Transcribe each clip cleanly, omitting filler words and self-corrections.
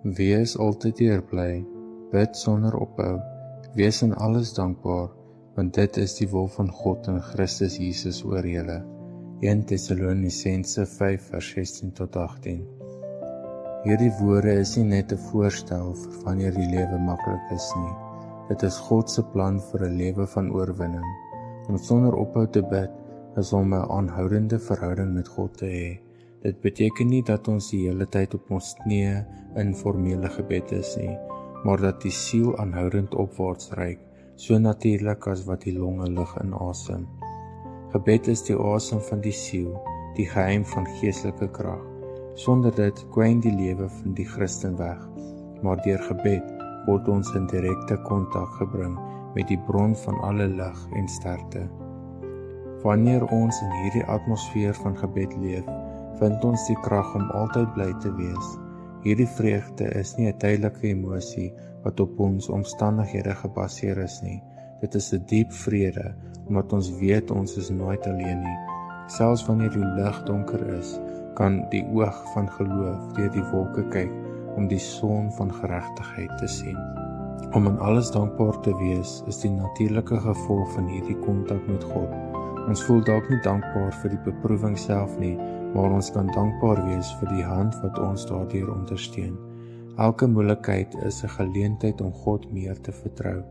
Wees altyd deurbly, bid sonder ophou, wees in alles dankbaar, want dit is die wil van God in Christus Jesus oor julle. 1 Tessalonisense 5 vers 16 tot 18. Hierdie woorde is nie net 'n voorstel vir wanneer die lewe maklik is nie. Dit is God se plan vir 'n lewe van oorwinning. Om sonder ophou te bid is om 'n aanhoudende verhouding met God te hê. Dit beteken nie dat ons die hele tyd op ons knieë in formele gebed is nie, maar dat die siel aanhoudend opwaarts reik, so natuurlik as wat die longe lug inasem. Gebed is die asem van die siel, die geheim van geestelike krag. Sonder dit kwyn die lewe van die Christen weg, maar deur gebed word ons in direkte kontak gebring met die bron van alle lig en sterkte. Wanneer ons in hierdie atmosfeer van gebed leef, vind ons die krag om altyd bly te wees. Hierdie vreugde is nie 'n tydelike emosie wat op ons omstandighede gebaseer is nie. Dit is 'n diep vrede, omdat ons weet ons is nooit alleen nie. Selfs wanneer die lig donker is, kan die oog van geloof deur die wolke kyk om die son van geregtigheid te sien. Om in alles dankbaar te wees, is die natuurlike gevolg van hierdie kontak met God. Ons voel dalk nie dankbaar vir die beproewing self nie, maar ons kan dankbaar wees vir die hand wat ons daardeur ondersteun. Elke moeilikheid is 'n geleentheid om God meer te vertrou.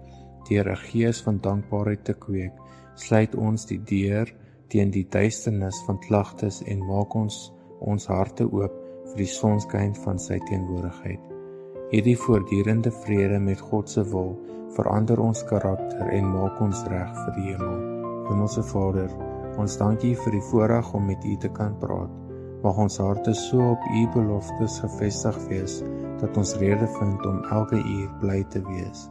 Deur 'n gees van dankbaarheid te kweek, sluit ons die deur teen die duisternis van klagtes en maak ons harte oop vir die sonskyn van sy teenwoordigheid. Hierdie voortdurende vrede met God se wil verander ons karakter en maak ons reg vir die hemel. Hemelse Vader, ons dank U vir die voorreg om met U te kan praat. Mag ons harte so op U beloftes gefestig wees, dat ons rede vind om elke uur bly te wees.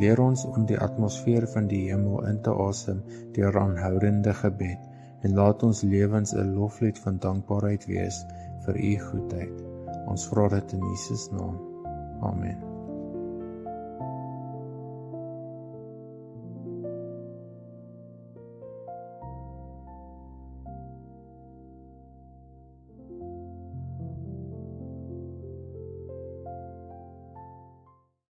Leer ons om die atmosfeer van die hemel in te asem deur aanhoudende gebed, en laat ons lewens 'n loflied van dankbaarheid wees vir U goedheid. Ons vra dit in Jesus naam. Amen.